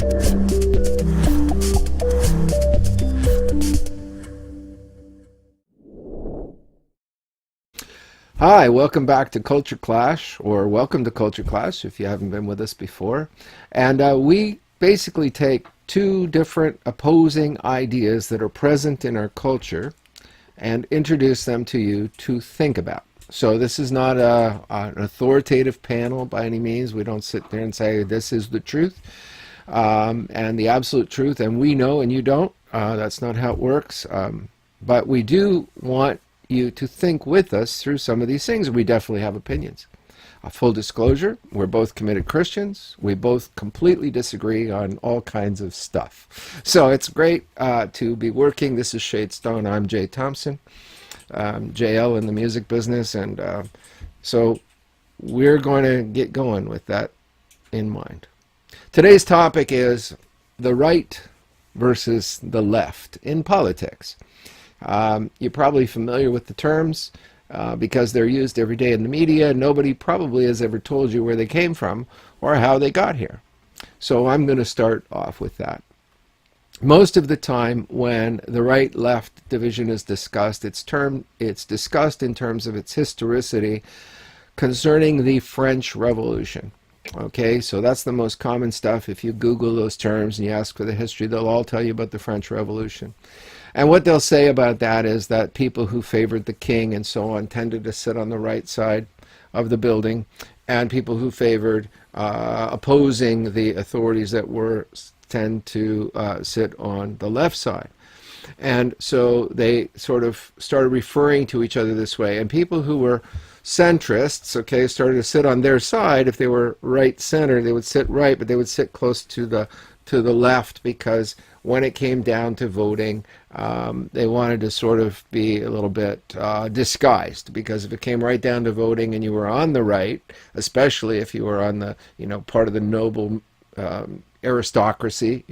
Hi, welcome back to Culture Clash, or welcome to Culture Clash if you haven't been with us before. And we basically take two different opposing ideas that are present in our culture and introduce them to you to think about. So this is not an authoritative panel by any means. We don't sit there and say this is the truth and the absolute truth, and we know and you don't. That's not how it works. But we do want you to think with us through some of these things. We definitely have opinions. Full disclosure, we're both committed Christians. We both completely disagree on all kinds of stuff. So it's great to be working. This is Shade Stone. I'm Jay Thompson, JL in the music business. And so we're going to get going with that in mind. Today's topic is the right versus the left in politics. You're probably familiar with the terms because they're used every day in the media. Nobody probably has ever told you where they came from or how they got here. So I'm going to start off with that. Most of the time when the right-left division is discussed, it's discussed in terms of its historicity concerning the French Revolution. Okay, so that's the most common stuff. If you Google those terms and you ask for the history, they'll all tell you about the French Revolution. And what they'll say about that is that people who favored the king and so on tended to sit on the right side of the building, and people who favored opposing the authorities that were tend to sit on the left side. And so they sort of started referring to each other this way. And people who were centrists, okay, started to sit on their side. If they were right center, they would sit right, but they would sit close to the left, because when it came down to voting, they wanted to sort of be a little bit disguised, because if it came right down to voting and you were on the right, especially if you were on the, part of the noble aristocracy,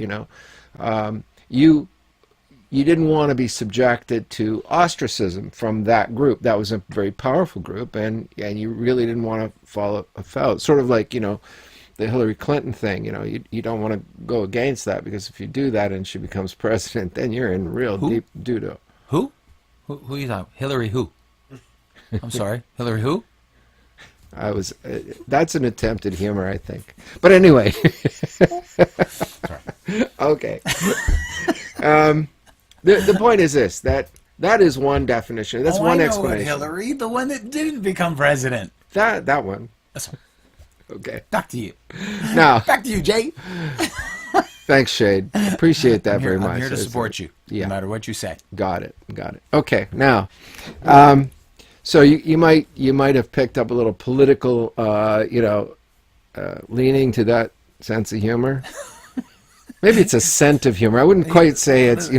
you didn't want to be subjected to ostracism from that group. That was a very powerful group, and you really didn't want to fall afoul. Sort of like, the Hillary Clinton thing, you don't want to go against that, because if you do that and she becomes president, then you're in real deep doo-doo. Who? Who are you talking? Hillary who? I'm sorry, Hillary who? That's an attempt at humor, I think. But anyway. Okay. The point is this, that is one definition. That's one explanation. Hillary, the one that didn't become president. That one. Okay. Back to you. Now. Back to you, Jay. Thanks, Shade. Appreciate that very much. I'm here to support you, no matter what you say. Got it. Okay. Now, so you might have picked up a little political, leaning to that sense of humor. Maybe it's a scent of humor. I wouldn't quite say it's,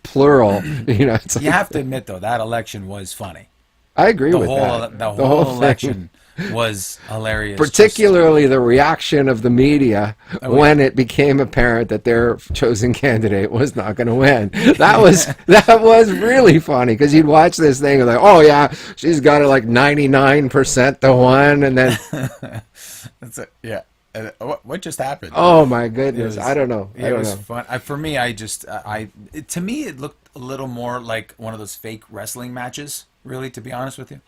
plural. It's you have to admit, though, that election was funny. I agree with that. The whole election was hilarious. Particularly the reaction of the media when it became apparent that their chosen candidate was not going to win. That was really funny, because you'd watch this thing and like, oh yeah, she's got it like 99% to 1, and then that's it. Yeah. What just happened? Oh my goodness, I don't know. It was fun. For me, to me, it looked a little more like one of those fake wrestling matches. Really, to be honest with you.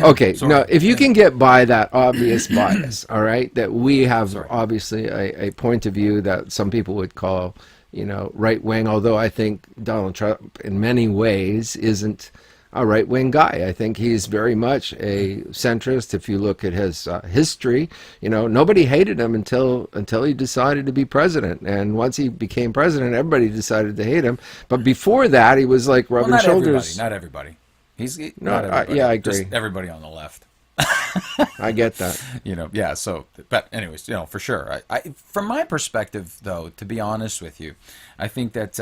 Okay, now if you can get by that obvious bias, all right, that we have obviously a point of view that some people would call, right wing. Although I think Donald Trump, in many ways, isn't a right-wing guy. I think he's very much a centrist. If you look at his history, nobody hated him until he decided to be president. And once he became president, everybody decided to hate him. But before that, he was like rubbing shoulders. Not everybody. Yeah, I agree. Just everybody on the left. I get that. Yeah. So, but anyways, for sure. I from my perspective, though, to be honest with you, I think that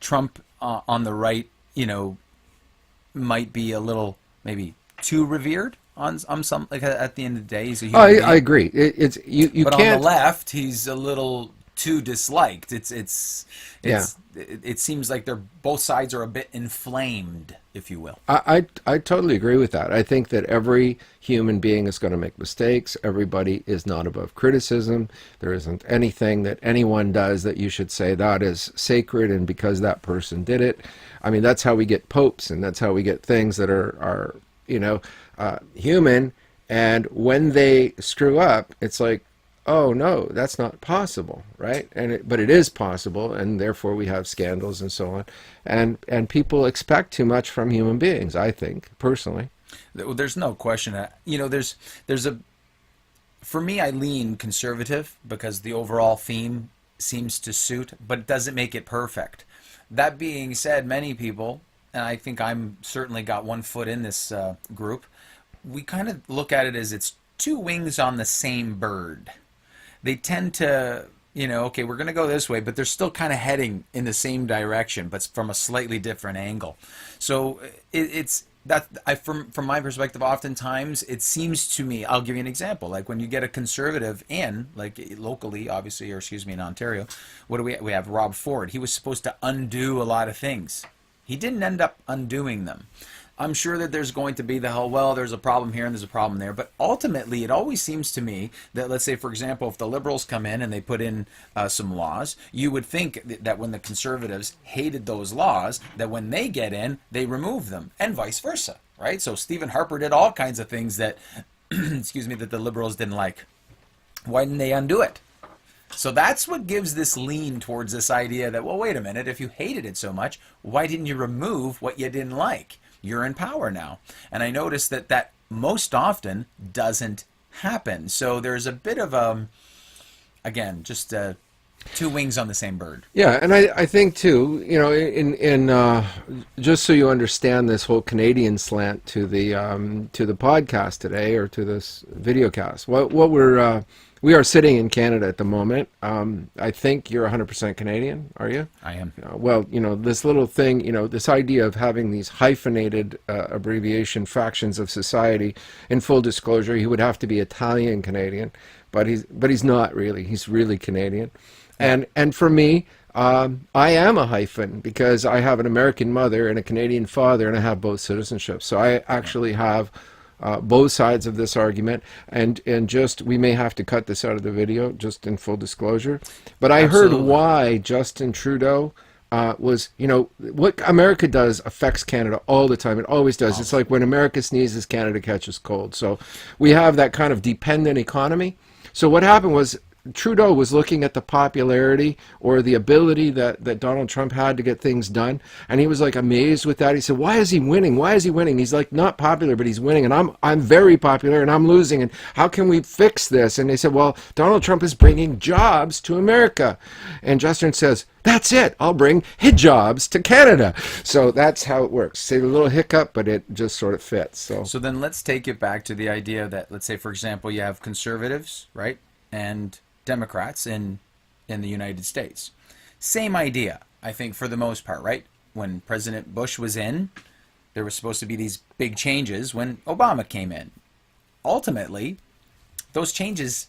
Trump on the right, might be a little maybe too revered on some, like, at the end of the day. He's a human being. I agree. It's you but can't. On the left, he's a little too disliked. Yeah. It seems like they're both sides are a bit inflamed, if you will. I totally agree with that. I think that every human being is going to make mistakes. Everybody is not above criticism. There isn't anything that anyone does that you should say that is sacred and because that person did it. I mean, that's how we get popes, and that's how we get things that are human. And when they screw up, it's like, oh no, that's not possible, right? But it is possible, and therefore we have scandals and so on. And people expect too much from human beings, I think, personally. There's no question. There's a for me, I lean conservative because the overall theme seems to suit, but it doesn't make it perfect. That being said, many people, and I think I'm certainly got one foot in this group, we kind of look at it as it's two wings on the same bird. They tend to, okay, we're going to go this way, but they're still kind of heading in the same direction, but from a slightly different angle. So it's that from my perspective, oftentimes it seems to me, I'll give you an example, like when you get a conservative in, like locally, obviously, or excuse me, in Ontario, what do we have? Rob Ford. He was supposed to undo a lot of things. He didn't end up undoing them. I'm sure that there's going to be the whole, well, there's a problem here and there's a problem there. But ultimately, it always seems to me that, let's say, for example, if the Liberals come in and they put in some laws, you would think that when the Conservatives hated those laws, that when they get in, they remove them, and vice versa, right? So Stephen Harper did all kinds of things that, excuse me, that the Liberals didn't like. Why didn't they undo it? So that's what gives this lean towards this idea that, well, wait a minute, if you hated it so much, why didn't you remove what you didn't like? You're in power now. And I noticed that most often doesn't happen. So there's a bit of again, just two wings on the same bird. Yeah, and I think too, in just so you understand this whole Canadian slant to the podcast today, or to this video cast. What we are sitting in Canada at the moment. I think you're 100% Canadian, are you? I am. Well, this little thing, this idea of having these hyphenated abbreviation fractions of society. In full disclosure, he would have to be Italian Canadian, but he's not really. He's really Canadian. And for me, I am a hyphen because I have an American mother and a Canadian father, and I have both citizenships. So I actually have both sides of this argument, and just, we may have to cut this out of the video, just in full disclosure. But I Absolutely. heard why Justin Trudeau was, what America does affects Canada all the time. It always does. It's like when America sneezes, Canada catches cold. So we have that kind of dependent economy. So what happened was, Trudeau was looking at the popularity or the ability that Donald Trump had to get things done, and he was like amazed with that. He said, "Why is he winning? Why is he winning? He's like not popular, but he's winning, and I'm very popular, and I'm losing. And how can we fix this?" And they said, "Well, Donald Trump is bringing jobs to America," and Justin says, "That's it. I'll bring jobs to Canada." So that's how it works. Say a little hiccup, but it just sort of fits. So then let's take it back to the idea that, let's say, for example, you have conservatives, right, and Democrats in the United States. Same idea, I think, for the most part, right? When President Bush was in, there was supposed to be these big changes when Obama came in. Ultimately, those changes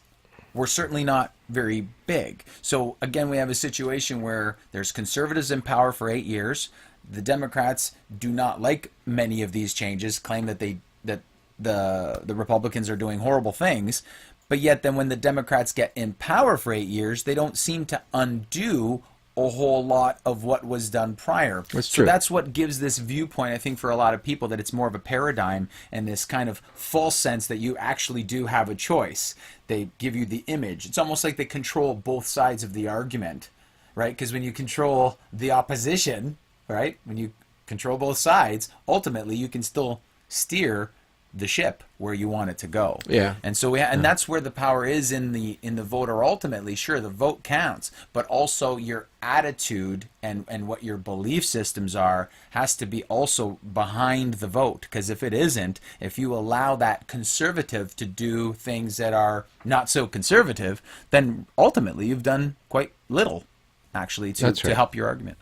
were certainly not very big. So again, we have a situation where there's conservatives in power for 8 years. The Democrats do not like many of these changes, claim that the Republicans are doing horrible things. But yet then when the Democrats get in power for 8 years, they don't seem to undo a whole lot of what was done prior. That's so true. that's what gives this viewpoint, I think, for a lot of people, that it's more of a paradigm and this kind of false sense that you actually do have a choice. They give you the image. It's almost like they control both sides of the argument, right? Because when you control the opposition, right, when you control both sides, ultimately you can still steer the ship where you want it to go. Yeah. And so that's where the power is in the voter. Ultimately, sure, the vote counts, but also your attitude and what your belief systems are has to be also behind the vote. Because if it isn't, if you allow that conservative to do things that are not so conservative, then ultimately you've done quite little, actually, to help your argument.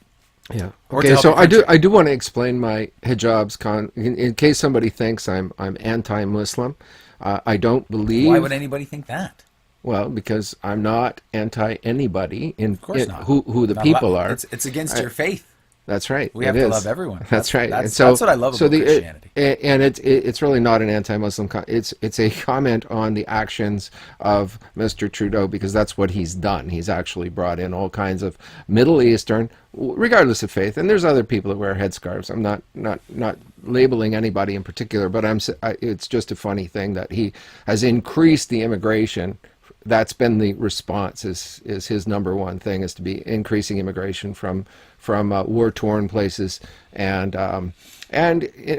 Yeah. Or Okay. to help So your I do want to explain my hijabs in case somebody thinks I'm anti-Muslim. I don't believe. Why would anybody think that? Well, because I'm not anti anybody Of course not. who the Not allowed. people are. It's against I, your faith. That's right. We It have to love is. everyone. That's right. And That's so, what I love so about Christianity. it's really not an anti-Muslim. It's a comment on the actions of Mr. Trudeau, because that's what he's done. He's actually brought in all kinds of Middle Eastern, regardless of faith. And there's other people that wear headscarves. I'm not labeling anybody in particular, but it's just a funny thing that he has increased the immigration. That's been the response. Is his number one thing is to be increasing immigration from war-torn places, and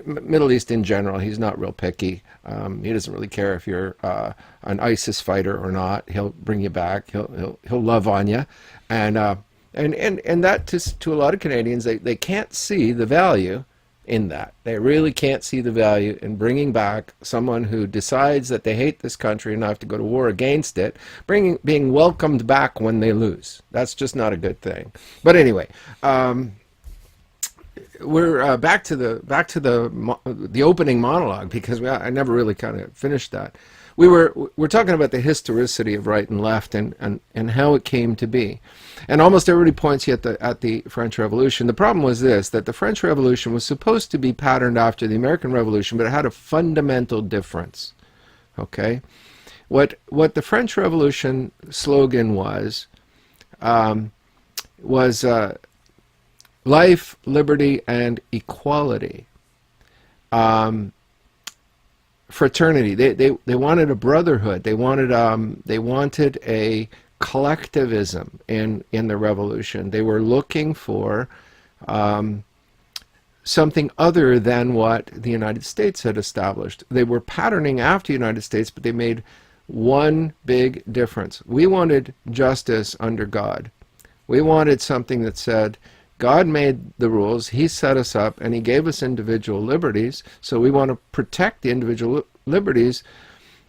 Middle East in general. He's not real picky. He doesn't really care if you're an ISIS fighter or not. He'll bring you back. He'll love on you, and that to a lot of Canadians, they can't see the value in that. They really can't see the value in bringing back someone who decides that they hate this country and have to go to war against it, being welcomed back when they lose. That's just not a good thing. But anyway, we're back to the opening monologue, because I never really kind of finished that. We're talking about the historicity of right and left, and how it came to be. And almost everybody points you at the French Revolution. The problem was this, that the French Revolution was supposed to be patterned after the American Revolution, but it had a fundamental difference. Okay? What the French Revolution slogan was life, liberty, and equality. Fraternity. They wanted a brotherhood. They wanted a collectivism in the revolution. They were looking for something other than what the United States had established. They were patterning after the United States, but they made one big difference. We wanted justice under God. We wanted something that said, God made the rules, he set us up, and he gave us individual liberties, so we want to protect the individual liberties,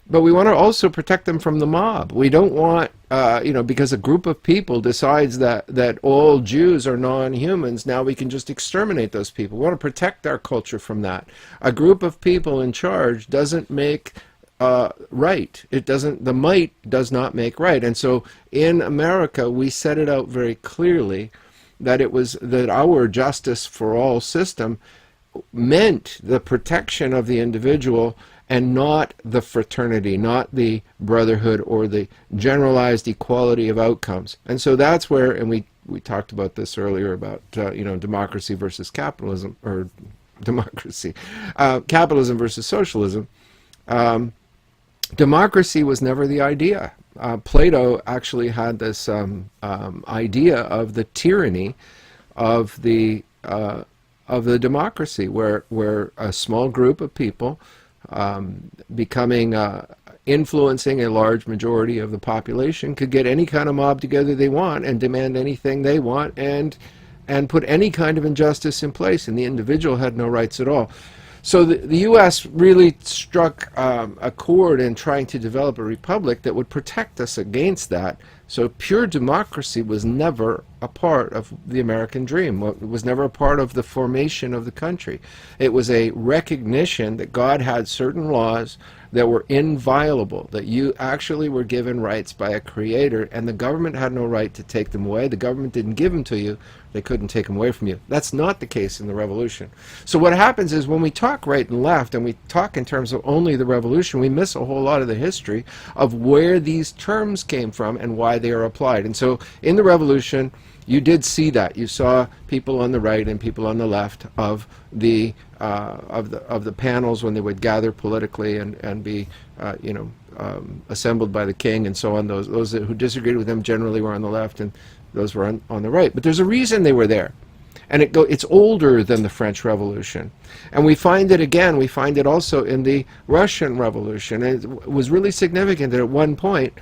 but we want to also protect them from the mob. We don't want, because a group of people decides that all Jews are non-humans, now we can just exterminate those people. We want to protect our culture from that. A group of people in charge doesn't make right. The might does not make right. And so in America, we set it out very clearly that our justice for all system meant the protection of the individual, and not the fraternity, not the brotherhood, or the generalized equality of outcomes. And so that's where, and we talked about this earlier about democracy versus capitalism, or capitalism versus socialism. Democracy was never the idea. Plato actually had this idea of the tyranny of the democracy, where a small group of people influencing a large majority of the population could get any kind of mob together they want and demand anything they want, and put any kind of injustice in place, and the individual had no rights at all. So the U.S. really struck a chord in trying to develop a republic that would protect us against that. So pure democracy was never a part of the American dream. It was never a part of the formation of the country. It was a recognition that God had certain laws that were inviolable, that you actually were given rights by a creator, and the government had no right to take them away. The government didn't give them to you. They couldn't take them away from you. That's not the case in the revolution. So what happens is, when we talk right and left, and we talk in terms of only the revolution, we miss a whole lot of the history of where these terms came from and why they are applied. And so in the revolution, you did see that. You saw people on the right and people on the left of the panels when they would gather politically and be assembled by the king and so on. Those who disagreed with them generally were on the left, and those were on the right. But there's a reason they were there, and it's older than the French Revolution. And we find it again. We find it also in the Russian Revolution. And it was really significant that at one point,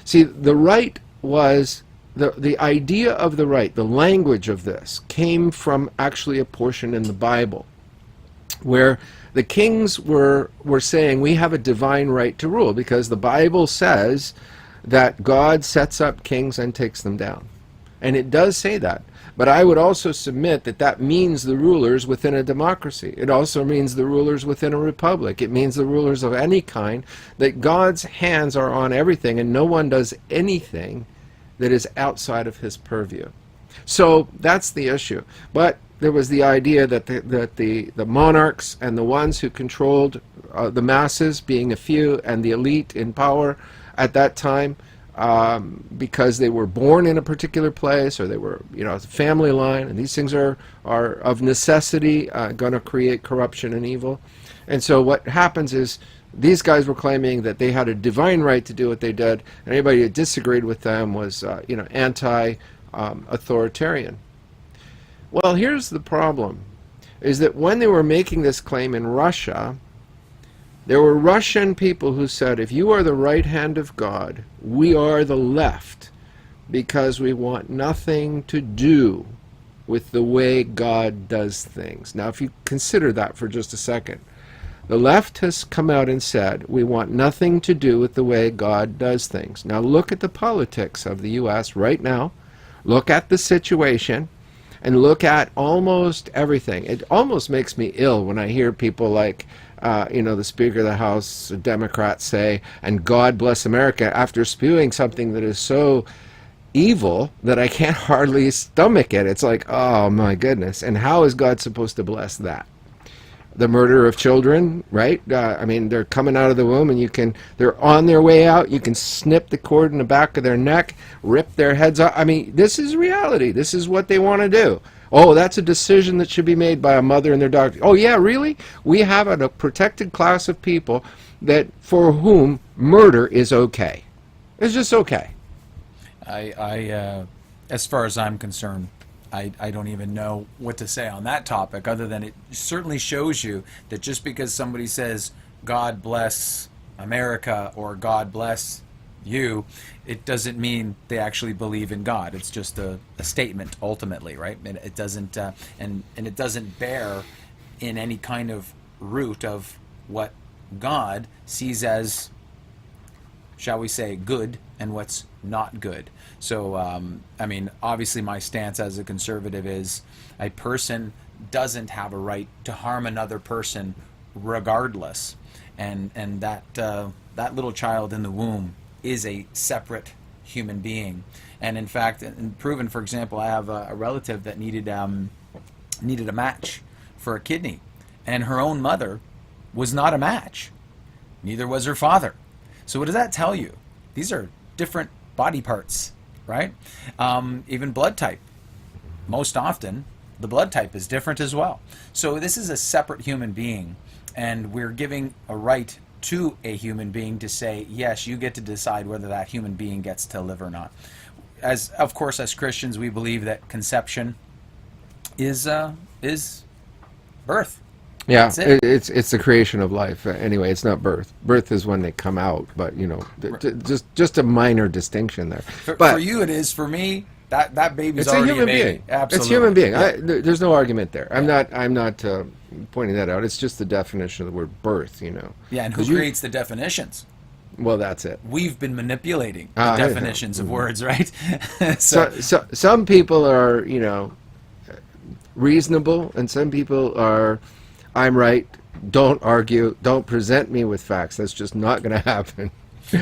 see, the right was the idea of the right, the language of this, came from actually a portion in the Bible, where the kings were saying, we have a divine right to rule, because the Bible says that God sets up kings and takes them down. And it does say that. But I would also submit that that means the rulers within a democracy. It also means the rulers within a republic. It means the rulers of any kind, that God's hands are on everything and no one does anything that is outside of his purview. So that's the issue. But there was the idea that the monarchs and the ones who controlled the masses, being a few, and the elite in power at that time, because they were born in a particular place, or they were, a family line, and these things are of necessity going to create corruption and evil. And so what happens is these guys were claiming that they had a divine right to do what they did, and anybody that disagreed with them was, anti-authoritarian. Well, here's the problem, is that when they were making this claim in Russia, there were Russian people who said, if you are the right hand of God, we are the left, because we want nothing to do with the way God does things. Now, if you consider that for just a second, the left has come out and said, we want nothing to do with the way God does things. Now, look at the politics of the U.S. right now. Look at the situation. And look at almost everything. It almost makes me ill when I hear people like, the Speaker of the House, a Democrat, say, and God bless America, after spewing something that is so evil that I can't hardly stomach it. It's like, oh my goodness. And how is God supposed to bless that? The murder of children, right? They're coming out of the womb and they're on their way out. You can snip the cord in the back of their neck, rip their heads off. This is reality. This is what they want to do. Oh, that's a decision that should be made by a mother and their doctor. Oh, yeah, really? We have a protected class of people that for whom murder is okay. It's just okay. As far as I'm concerned, I don't even know what to say on that topic, other than it certainly shows you that just because somebody says, God bless America or God bless you, it doesn't mean they actually believe in God. It's just a statement ultimately, right? And it doesn't and it doesn't bear in any kind of root of what God sees as, shall we say, good and what's not good. So, obviously my stance as a conservative is a person doesn't have a right to harm another person regardless. And that little child in the womb is a separate human being. And in fact, and proven, for example, I have a relative that needed a match for a kidney. And her own mother was not a match. Neither was her father. So what does that tell you? These are different body parts, right? Even blood type. Most often, the blood type is different as well. So this is a separate human being, and we're giving a right to a human being to say, yes, you get to decide whether that human being gets to live or not. Of course, as Christians, we believe that conception is birth. Yeah, it's the creation of life. Anyway, it's not birth. Birth is when they come out, but just a minor distinction there. For you, it is. For me, that baby's already a baby. Being. Absolutely. It's a human being. Yeah. There's no argument there. I'm not pointing that out. It's just the definition of the word birth. Yeah, and who creates the definitions? Well, that's it. We've been manipulating the definitions of words, right? so some people are reasonable, and some people are, I'm right, don't argue, don't present me with facts. That's just not going to happen.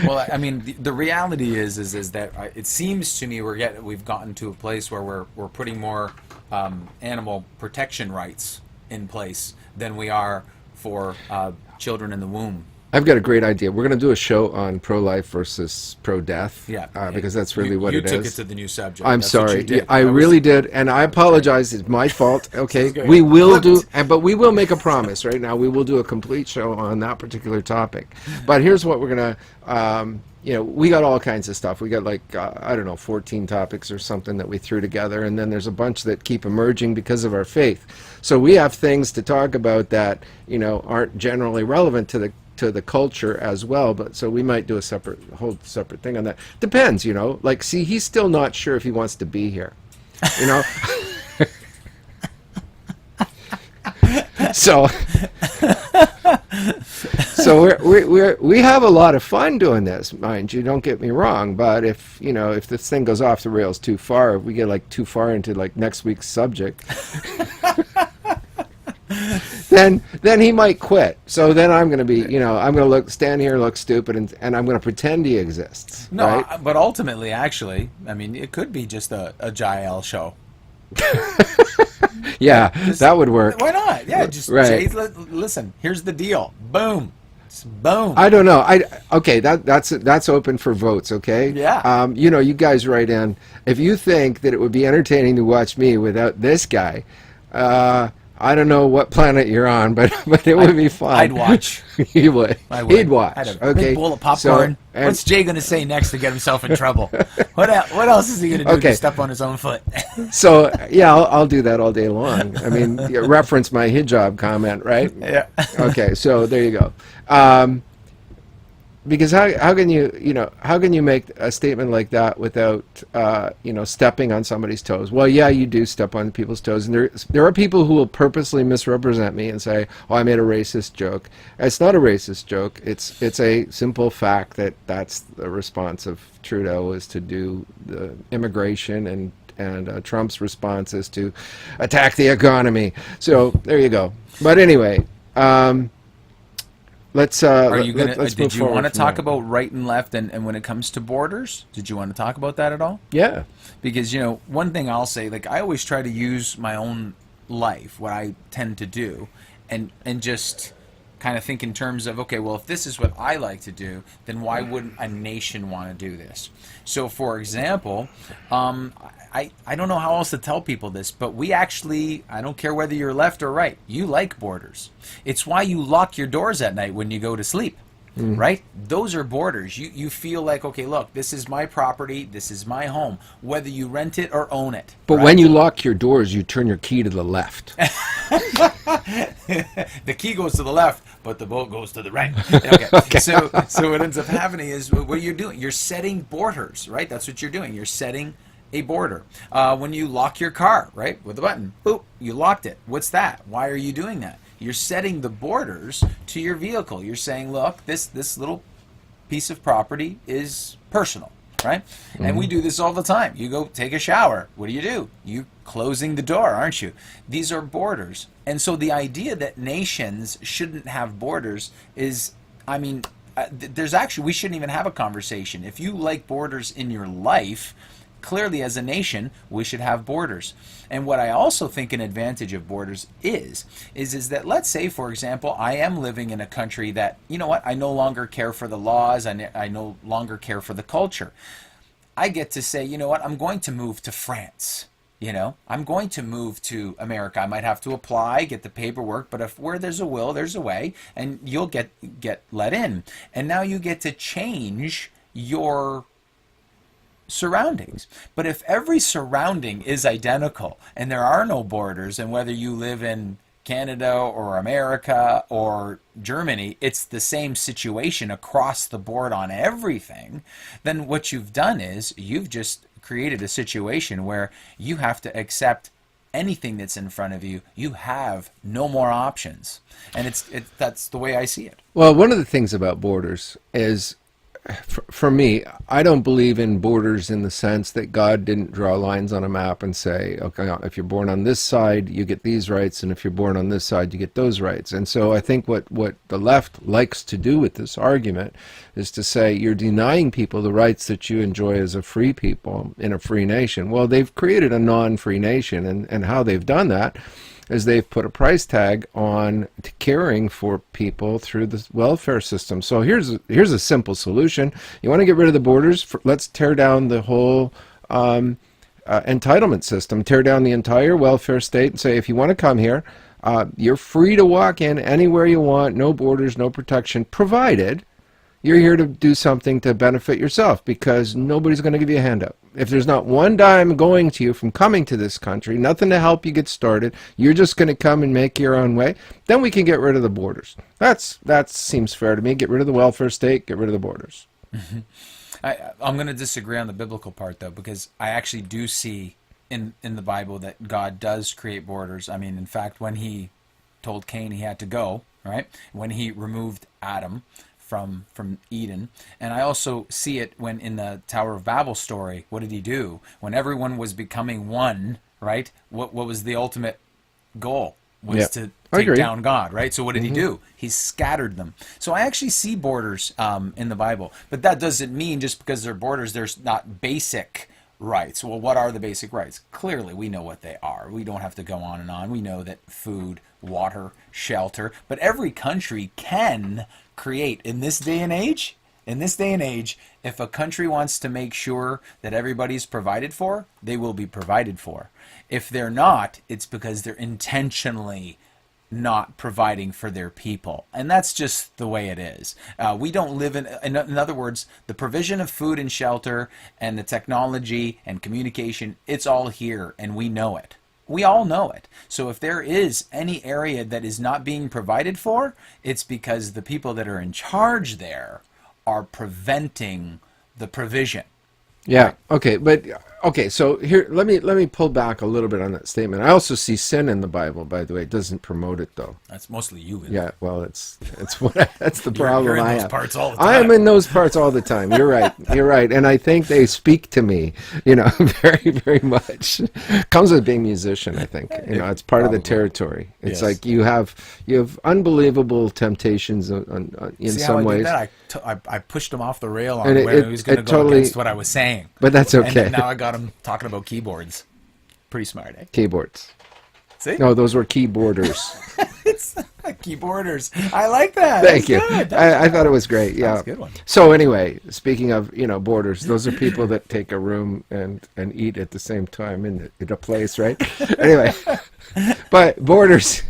Well, the reality is that it seems to me we've gotten to a place where we're putting more animal protection rights in place than we are for children in the womb. I've got a great idea. We're going to do a show on pro-life versus pro-death. Yeah, because that's really what it is. You took it to the new subject. I'm That's sorry. what you did. I really did, and I apologize. It's my fault. Okay, we will but we will make a promise right now. We will do a complete show on that particular topic. But here's what we're going to, we got all kinds of stuff. We got 14 topics or something that we threw together, and then there's a bunch that keep emerging because of our faith. So we have things to talk about that, aren't generally relevant to the culture as well, but so we might do a whole separate thing on that. Depends, he's still not sure if he wants to be here, so So we have a lot of fun doing this, mind you. Don't get me wrong, but if if this thing goes off the rails too far, if we get like too far into like next week's subject, then he might quit. So then I'm going to be I'm going to stand here, look stupid, and I'm going to pretend he exists. No, right? but ultimately, actually, I mean, it could be just a Jael show. Yeah, Just, that would work. why not? Yeah, just Right. Jay, listen. Here's the deal. Boom. Just boom. I don't know. Okay. That's open for votes. Okay. Yeah. You guys write in if you think that it would be entertaining to watch me without this guy. I don't know what planet you're on, but it would be fun. I'd watch. He would. I would. He'd watch. I'd have a Okay. big bowl of popcorn. So, and, What's Jay going to say next to get himself in trouble? What else is he going to do Okay. to step on his own foot? so yeah, I'll do that all day long. I mean, reference my hijab comment, right? Yeah. Okay. So there you go. Because how can you make a statement like that without stepping on somebody's toes? Well, yeah, you do step on people's toes, and there are people who will purposely misrepresent me and say, "Oh, I made a racist joke." It's not a racist joke. It's a simple fact that's the response of Trudeau is to do the immigration, and Trump's response is to attack the economy. So there you go. But anyway. Let's Are you gonna? let's Did move you want forward to from talk there. about right and left, and when it comes to borders? Did you want to talk about that at all? Yeah. Because one thing I'll say, like I always try to use my own life, what I tend to do, and just kind of think in terms of, okay, well, if this is what I like to do, then why wouldn't a nation want to do this? So, for example, I don't know how else to tell people this, but we actually, I don't care whether you're left or right, you like borders. It's why you lock your doors at night when you go to sleep. Right? Those are borders. You feel like, okay, look, this is my property, this is my home, whether you rent it or own it. But right? when you lock your doors, you turn your key to the left. The key goes to the left, but the boat goes to the right. Okay. So what ends up happening is what you're doing. You're setting borders, right? That's what you're doing. You're setting a border. When you lock your car, right, with a button, boop, you locked it. What's that? Why are you doing that? You're setting the borders to your vehicle. You're saying, look, this little piece of property is personal, right? Mm-hmm. And we do this all the time. You go take a shower. What do? You closing the door, aren't you? These are borders. And so the idea that nations shouldn't have borders is, I mean, there's actually, we shouldn't even have a conversation. If you like borders in your life, clearly as a nation, we should have borders. And what I also think an advantage of borders is that, let's say, for example, I am living in a country that, you know what, I no longer care for the laws, I no longer care for the culture. I get to say, you know what, I'm going to move to France. I'm going to move to America. I might have to apply, get the paperwork, but where there's a will, there's a way, and you'll get let in. And now you get to change your surroundings. But if every surrounding is identical and there are no borders, and whether you live in Canada or America or Germany, it's the same situation across the board on everything, then what you've done is you've just created a situation where you have to accept anything that's in front of you. You have no more options. And that's the way I see it. Well, one of the things about borders is, for me, I don't believe in borders in the sense that God didn't draw lines on a map and say, okay, if you're born on this side, you get these rights, and if you're born on this side, you get those rights. And so I think what the left likes to do with this argument is to say you're denying people the rights that you enjoy as a free people in a free nation. Well, they've created a non-free nation, and how they've done that is they've put a price tag on caring for people through the welfare system. So here's a simple solution. You want to get rid of the borders? Let's tear down the whole entitlement system, tear down the entire welfare state, and say, if you want to come here, you're free to walk in anywhere you want, no borders, no protection, provided you're here to do something to benefit yourself, because nobody's going to give you a handout. If there's not one dime going to you from coming to this country, nothing to help you get started, you're just going to come and make your own way, then we can get rid of the borders. That seems fair to me. Get rid of the welfare state, get rid of the borders. Mm-hmm. I'm going to disagree on the biblical part, though, because I actually do see in the Bible that God does create borders. I mean, in fact, when he told Cain he had to go, right? When he removed Adam from Eden. And I also see it when in the Tower of Babel story, what did he do? When everyone was becoming one, right? What was the ultimate goal? Was Yeah, to I take agree. down God, right? So what did he do? He scattered them. So I actually see borders in the Bible, but that doesn't mean just because they're borders, there's not basic rights. Well, what are the basic rights? Clearly, we know what they are. We don't have to go on and on. We know that food, water, shelter, but every country can create in this day and age. In this day and age, if a country wants to make sure that everybody's provided for, they will be provided for. If they're not, it's because they're intentionally not providing for their people. And that's just the way it is. We don't live in other words, the provision of food and shelter and the technology and communication, it's all here and we know it. We all know it. So if there is any area that is not being provided for, it's because the people that are in charge there are preventing the provision. Yeah. Okay. But okay. So here, let me pull back a little bit on that statement. I also see sin in the Bible. By the way, it doesn't promote it though. That's mostly you. Yeah. Well, it's what that's the You're problem in I those have. parts all the I am time. in those parts all the time. You're right. You're right. And I think they speak to me. You know, very very much. Comes with being a musician. I think. You know, it's part of the Probably. territory. It's Yes. like you have unbelievable temptations in See how some I ways. did that? I pushed him off the rail on And it- where it- he was going to it go totally- against what I was saying. But that's And okay. then now I got him talking about keyboards. Pretty smart, eh? Keyboards. See? No, those were keyboarders. It's keyboarders. I like that. Thank That's you. good. I thought it was great. Yeah. That's a good one. So anyway, speaking of borders, those are people that take a room and eat at the same time in a place, right? Anyway, but borders,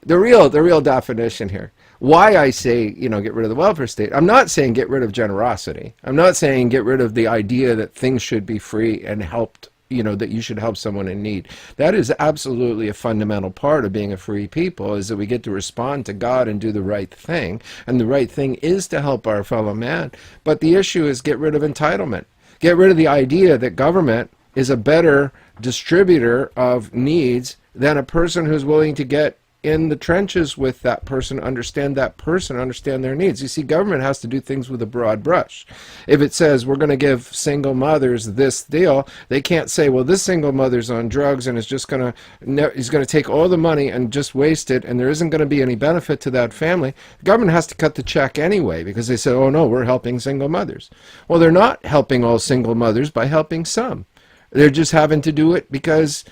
the real definition here. Why I say get rid of the welfare state. I'm not saying get rid of generosity. I'm not saying get rid of the idea that things should be free and helped. That you should help someone in need. That is absolutely a fundamental part of being a free people, is that we get to respond to God and do the right thing. And the right thing is to help our fellow man. But the issue is get rid of entitlement. Get rid of the idea that government is a better distributor of needs than a person who's willing to get in the trenches with that person, understand their needs. You see, government has to do things with a broad brush. If it says we're going to give single mothers this deal, they can't say, well, this single mother's on drugs and is just going to, he's going to take all the money and just waste it, and there isn't going to be any benefit to that family. The government has to cut the check anyway, because they say, oh no, we're helping single mothers. Well, they're not helping all single mothers by helping some. They're just having to do it because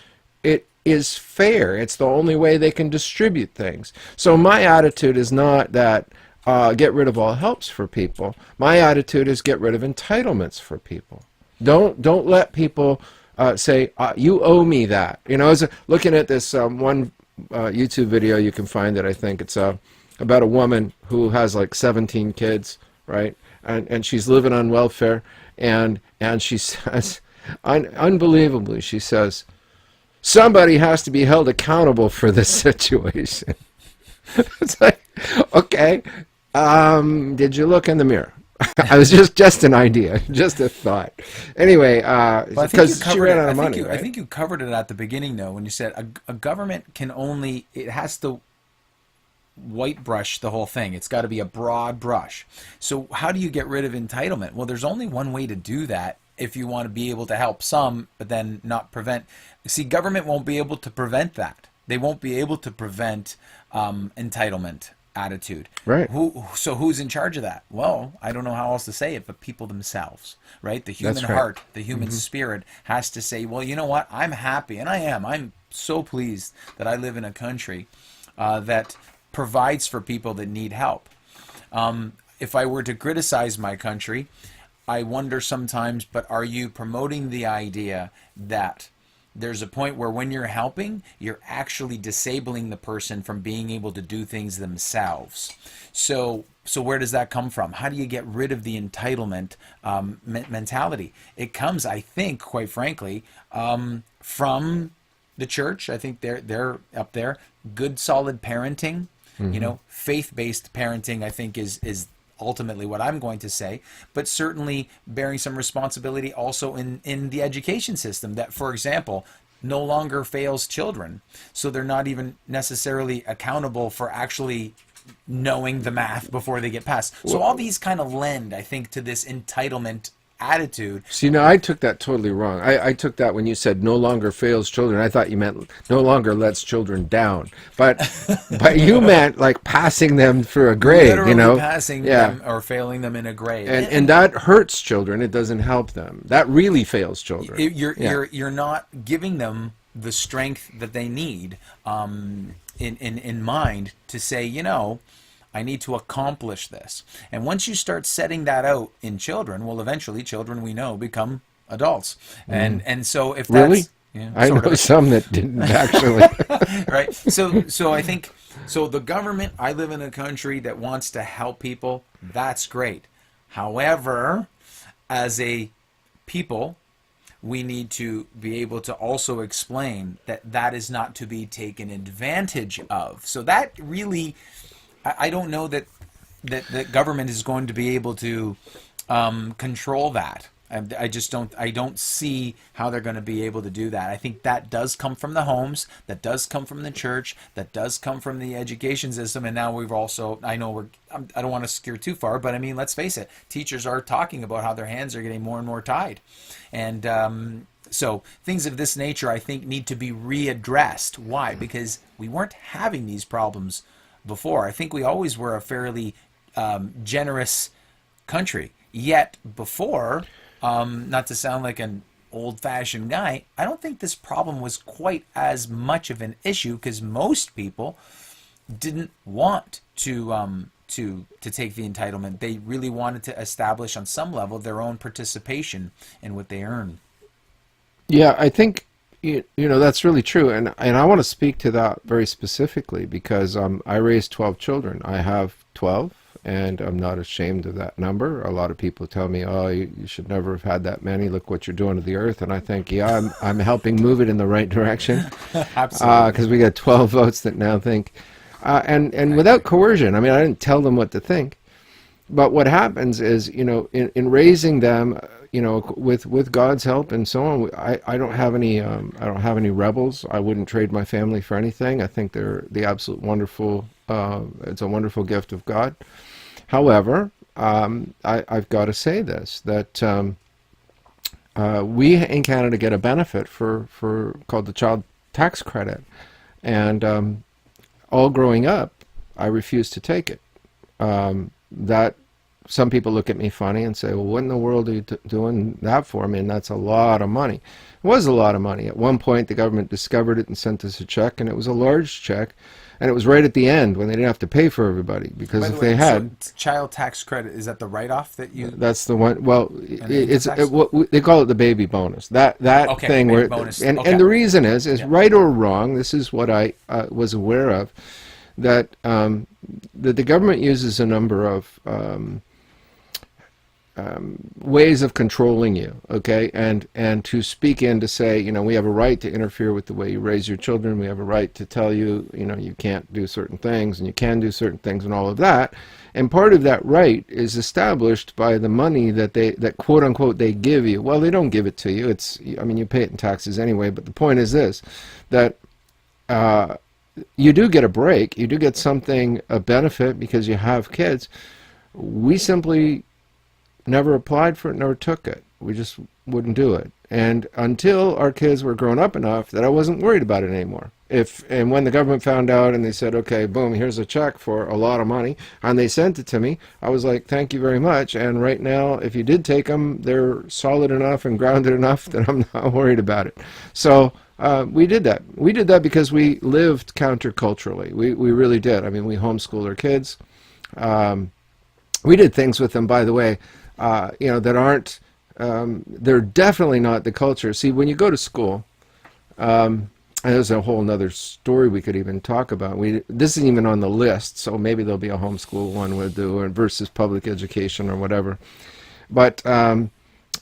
it is fair. It's the only way they can distribute things. So my attitude is not that get rid of all helps for people. My attitude is get rid of entitlements for people. Don't let people say you owe me that. I was looking at this one YouTube video you can find it. I think it's about a woman who has like 17 kids, right? And she's living on welfare, and she says, unbelievably, she says, somebody has to be held accountable for this situation. It's like, okay, did you look in the mirror? I was just an idea, just a thought. Anyway, because she ran out of money, right? I think you covered it at the beginning, though, when you said a government can only, it has to white brush the whole thing. It's got to be a broad brush. So how do you get rid of entitlement? Well, there's only one way to do that. If you want to be able to help some, but then not prevent. See, government won't be able to prevent that. They won't be able to prevent entitlement attitude. Right. So who's in charge of that? Well, I don't know how else to say it, but people themselves, right? The human That's right. heart, the human spirit has to say, well, you know what? I'm happy, and I am. I'm so pleased that I live in a country that provides for people that need help. If I were to criticize my country, I wonder sometimes, but are you promoting the idea that there's a point where when you're helping, you're actually disabling the person from being able to do things themselves? So where does that come from? How do you get rid of the entitlement mentality? It comes, I think, quite frankly, from the church. I think they're up there. Good, solid parenting, faith-based parenting, I think is ultimately what I'm going to say, but certainly bearing some responsibility also in the education system that, for example, no longer fails children. So they're not even necessarily accountable for actually knowing the math before they get passed. So all these kind of lend, I think, to this entitlement attitude. See, no, I took that totally wrong. I took that when you said no longer fails children. I thought you meant no longer lets children down. But you meant like passing them for a grade, Literally passing Yeah. them or failing them in a grade. And that hurts children. It doesn't help them. That really fails children. You're not giving them the strength that they need in mind to say, I need to accomplish this. And once you start setting that out in children, well, eventually children, we know, become adults. And so if that's... Really? Yeah, I know some that didn't actually. right. So I think, so the government, I live in a country that wants to help people. That's great. However, as a people, we need to be able to also explain that that is not to be taken advantage of. So that really, I don't know that government is going to be able to control that. I just don't see how they're going to be able to do that. I think that does come from the homes, that does come from the church, that does come from the education system, and now we've also, I don't want to steer too far, but I mean, let's face it, teachers are talking about how their hands are getting more and more tied. And so things of this nature, I think, need to be readdressed. Why? Because we weren't having these problems before. I think we always were a fairly generous country. Yet before, not to sound like an old-fashioned guy, I don't think this problem was quite as much of an issue because most people didn't want to take the entitlement. They really wanted to establish on some level their own participation in what they earn. Yeah, I think that's really true, and I want to speak to that very specifically because I raised 12 children. I have 12. And I'm not ashamed of that number. A lot of people tell me, "Oh, you should never have had that many. Look what you're doing to the earth." And I think, yeah, I'm helping move it in the right direction. Absolutely. Because we got 12 votes that now think, and without coercion. I mean, I didn't tell them what to think. But what happens is, in raising them, with God's help and so on, I don't have any rebels. I wouldn't trade my family for anything. I think they're the absolute wonderful. It's a wonderful gift of God. However, I've got to say this, that we in Canada get a benefit for called the child tax credit. And all growing up, I refused to take it. That some people look at me funny and say, well, what in the world are you doing that for? I mean, that's a lot of money. It was a lot of money. At one point, the government discovered it and sent us a check, and it was a large check. And it was right at the end when they didn't have to pay for everybody, because if they had... So child tax credit, is that the write-off that you... That's the one. Well, they call it the baby bonus. That okay, thing baby where... bonus. And Okay. the reason is right or wrong, this is what I was aware of, that the government uses a number of ways of controlling you, okay, and to speak in to say, we have a right to interfere with the way you raise your children. We have a right to tell you, you can't do certain things and you can do certain things and all of that. And part of that right is established by the money that quote unquote they give you. Well, they don't give it to you. You pay it in taxes anyway. But the point is this, that you do get a break. You do get something, a benefit, because you have kids. We simply never applied for it, never took it. We just wouldn't do it. And until our kids were grown up enough that I wasn't worried about it anymore. And when the government found out and they said, okay, boom, here's a check for a lot of money, and they sent it to me, I was like, thank you very much. And right now, if you did take them, they're solid enough and grounded enough that I'm not worried about it. So we did that. We did that because we lived counterculturally. We really did. We homeschooled our kids. We did things with them, by the way, that aren't, they're definitely not the culture. See, when you go to school, and there's a whole other story we could even talk about. This isn't even on the list, so maybe there'll be a homeschool one we'll do versus public education or whatever. But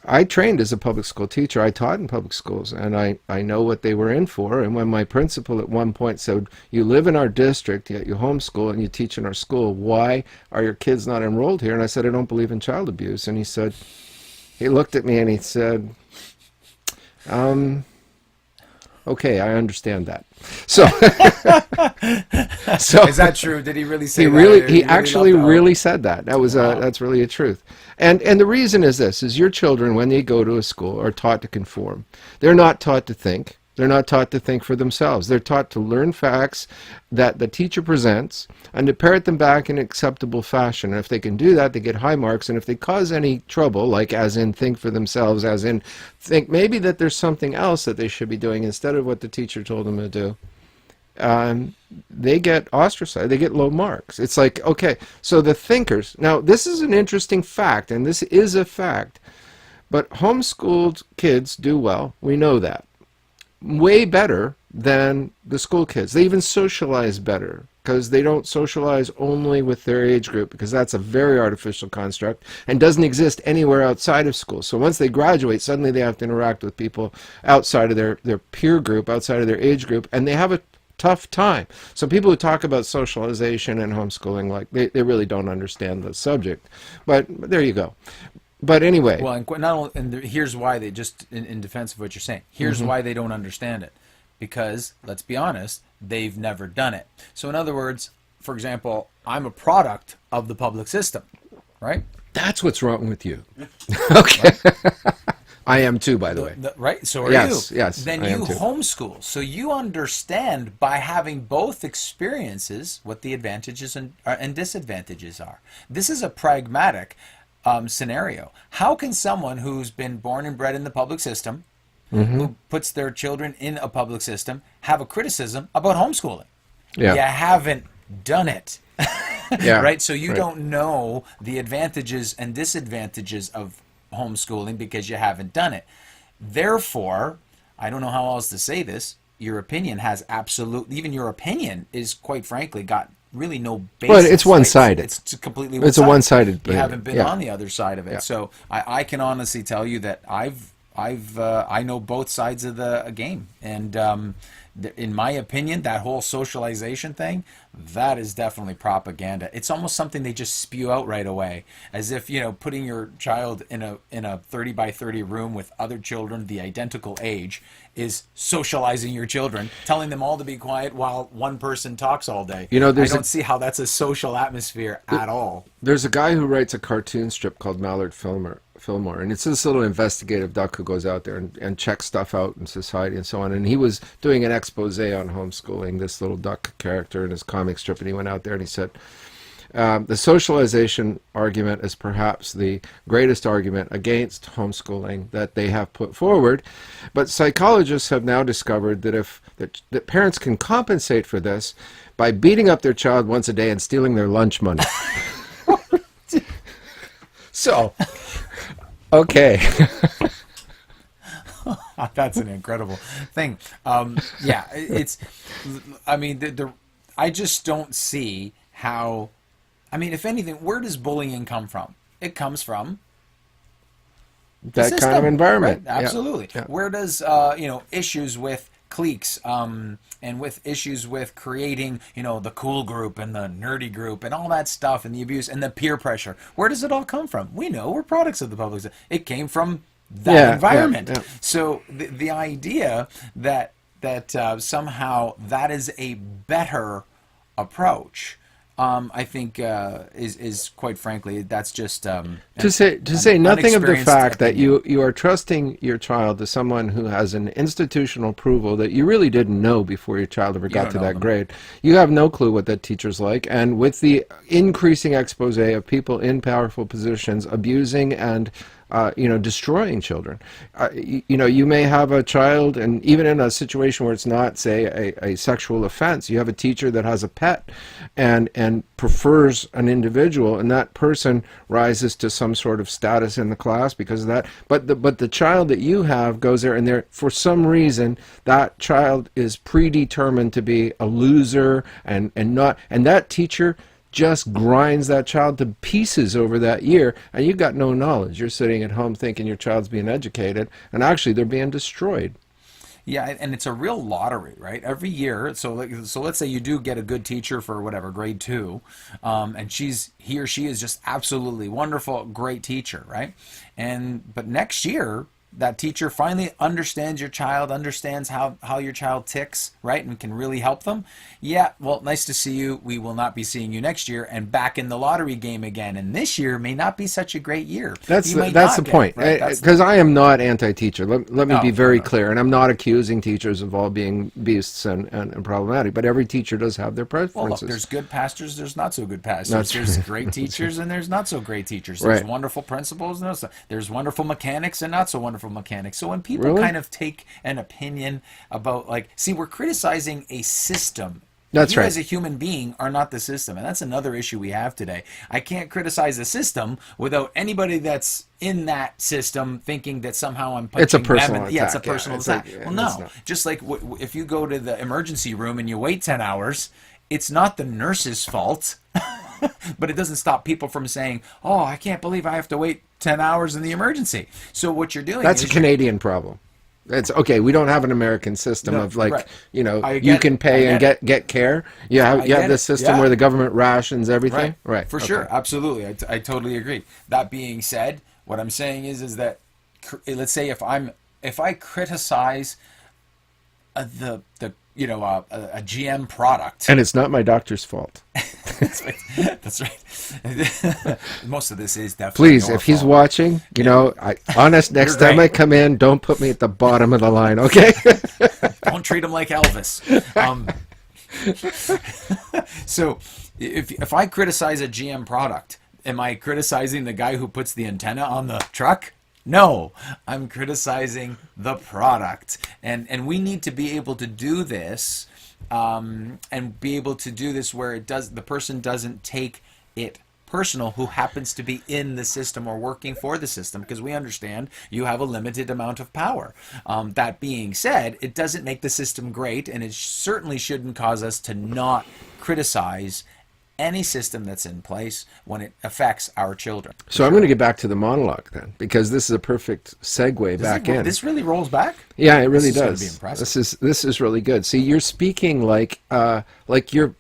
I trained as a public school teacher. I taught in public schools, and I know what they were in for. And when my principal at one point said, you live in our district, yet you homeschool and you teach in our school, why are your kids not enrolled here? And I said, I don't believe in child abuse. And he looked at me and he said, Okay, I understand that. So, so Is that true? Did he really say he that? really, Or he he really actually loved that? really Okay. said that. That was Wow. that's really a truth. And the reason is this: is your children, when they go to a school, are taught to conform. They're not taught to think. They're not taught to think for themselves. They're taught to learn facts that the teacher presents and to parrot them back in acceptable fashion. And if they can do that, they get high marks. And if they cause any trouble, like as in think for themselves, as in think maybe that there's something else that they should be doing instead of what the teacher told them to do, they get ostracized. They get low marks. It's like, okay, so the thinkers. Now, this is an interesting fact, and this is a fact, but homeschooled kids do well. We know that. Way better than the school kids. They even socialize better because they don't socialize only with their age group, because that's a very artificial construct and doesn't exist anywhere outside of school. So once they graduate, suddenly they have to interact with people outside of their peer group, outside of their age group, and they have a tough time. So people who talk about socialization and homeschooling, like they really don't understand the subject. But there you go. But anyway. Well, and not only, and here's why they just in defense of what you're saying. Here's why they don't understand it, because let's be honest, they've never done it. So in other words, for example, I'm a product of the public system, right? That's what's wrong with you. Okay. I am too, by the way. Right? So are Yes, you. yes, Then I you am too. homeschool. So you understand by having both experiences what the advantages and disadvantages are. This is a pragmatic scenario. How can someone who's been born and bred in the public system, who puts their children in a public system, have a criticism about homeschooling? Yeah. You haven't done it. Yeah. Right? So you Right. don't know the advantages and disadvantages of homeschooling because you haven't done it. Therefore, I don't know how else to say this. Your opinion has even your opinion is, quite frankly, got really no basis. Well, it's right? one-sided. It's completely It's a one-sided. one-sided You thing. haven't been Yeah. on the other side of it. Yeah. So I can honestly tell you that I know both sides of the game. And in my opinion, that whole socialization thing, that is definitely propaganda. It's almost something they just spew out right away, as if, putting your child in a 30 by 30 room with other children the identical age is socializing your children, telling them all to be quiet while one person talks all day. You know, I don't see how that's a social atmosphere at all. there's a guy who writes a cartoon strip called Mallard Fillmore, and it's this little investigative duck who goes out there and checks stuff out in society and so on. And he was doing an expose on homeschooling, this little duck character in his comic strip, and he went out there and he said, the socialization argument is perhaps the greatest argument against homeschooling that they have put forward, but psychologists have now discovered that parents can compensate for this by beating up their child once a day and stealing their lunch money. So, okay. That's an incredible thing. Yeah, it's. I mean, I just don't see how. I mean, if anything, where does bullying come from? It comes from the That system, kind of environment. right? Absolutely. Yeah. Where does issues with cliques and with issues with creating the cool group and the nerdy group and all that stuff and the abuse and the peer pressure? Where does it all come from? We know we're products of the public. It came from that Yeah, environment. yeah. So the idea that somehow that is a better approach, I think is quite frankly, that's just To say an nothing of the unexperienced fact that opinion. you are trusting your child to someone who has an institutional approval that you really didn't know before your child ever got don't to know that them. grade. You have no clue what that teacher's like, and with the increasing expose of people in powerful positions abusing and destroying children. You may have a child, and even in a situation where it's not, say, a sexual offense, you have a teacher that has a pet and prefers an individual, and that person rises to some sort of status in the class because of that. But the child that you have goes there, and for some reason, that child is predetermined to be a loser, and that teacher just grinds that child to pieces over that year, and you've got no knowledge. You're sitting at home thinking your child's being educated, and actually they're being destroyed. Yeah, and it's a real lottery, right? Every year, so let's say you do get a good teacher for whatever grade 2, and he or she is just absolutely wonderful, great teacher, right? But next year that teacher finally understands your child, understands how your child ticks, right, and can really help them, yeah, well, nice to see you. We will not be seeing you next year, and back in the lottery game again. And this year may not be such a great year. That's You the, might that's not the get, point. right? That's Because I am not anti-teacher. Let me no, be no, very no. clear. And I'm not accusing teachers of all being beasts and problematic. But every teacher does have their Well, look, preferences. there's good pastors, there's not so good pastors. That's There's right. great teachers and there's not so great teachers. There's Right. wonderful principals and there's wonderful mechanics and not so wonderful mechanics. So when people Really? kind of take an opinion about, like, see, we're criticizing a system. That's You right. as a human being are not the system, and that's another issue we have today. I can't criticize the system without anybody that's in that system thinking that somehow I'm punching It's a personal them. Yeah, it's a attack. Yeah, personal it's attack. like- Well, it's no, not. just like if you go to the emergency room and you wait 10 hours, it's not the nurse's fault. But it doesn't stop people from saying, "Oh, I can't believe I have to wait 10 hours in the emergency." So what you're doing That's a is Canadian problem. It's okay. We don't have an American system No, of like, right. you know, I you get can it. pay I and get get care. You have get this it. system Yeah. where the government rations everything. Right. For Okay. sure, absolutely. I totally agree. That being said, what I'm saying is that let's say if I criticize the a GM product. And it's not my doctor's fault. That's right. That's right. Most of this is definitely Please, your if he's fault. watching, honest, next You're time I right. come in, don't put me at the bottom of the line, okay? Don't treat him like Elvis. So if I criticize a GM product, am I criticizing the guy who puts the antenna on the truck? No, I'm criticizing the product, and we need to be able to do this, and be able to do this where the person doesn't take it personal who happens to be in the system or working for the system, because we understand you have a limited amount of power. That being said, it doesn't make the system great, and it certainly shouldn't cause us to not criticize any system that's in place when it affects our children. So I'm going to get back to the monologue then, because this is a perfect segue back in. This really rolls back? Yeah, it really This is gonna does. be impressive. This is really good. See, you're speaking like your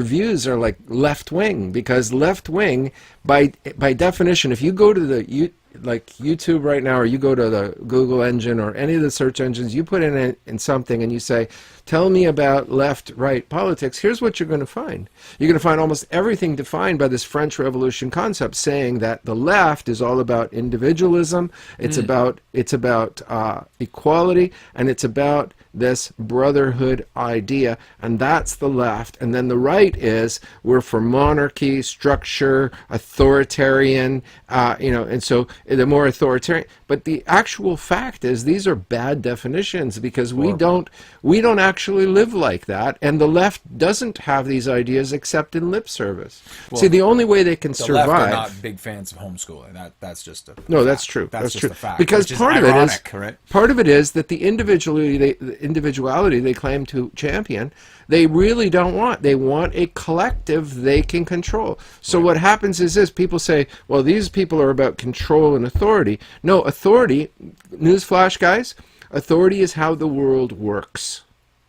views are like left wing, because left wing by definition, if you go to the like YouTube right now, or you go to the Google engine or any of the search engines, you put in something and you say, tell me about left-right politics, here's what you're going to find. You're going to find almost everything defined by this French Revolution concept, saying that the left is all about individualism, it's about equality, and it's about this brotherhood idea, and that's the left. And then the right is, we're for monarchy, structure, authoritarian, and so the more authoritarian. But the actual fact is, these are bad definitions, because we don't actually live like that, and the left doesn't have these ideas except in lip service. See, the only way they can The survive. left are not big fans of homeschooling. That's just a No, fact. that's true. That's just true. a fact. Because which is part ironic, of it is right? part of it is that the individuality they claim to champion, they really don't want. They want a collective they can control. So what happens is this: people say, "Well, these people are about control and authority." No, authority. Newsflash, guys. Authority is how the world works.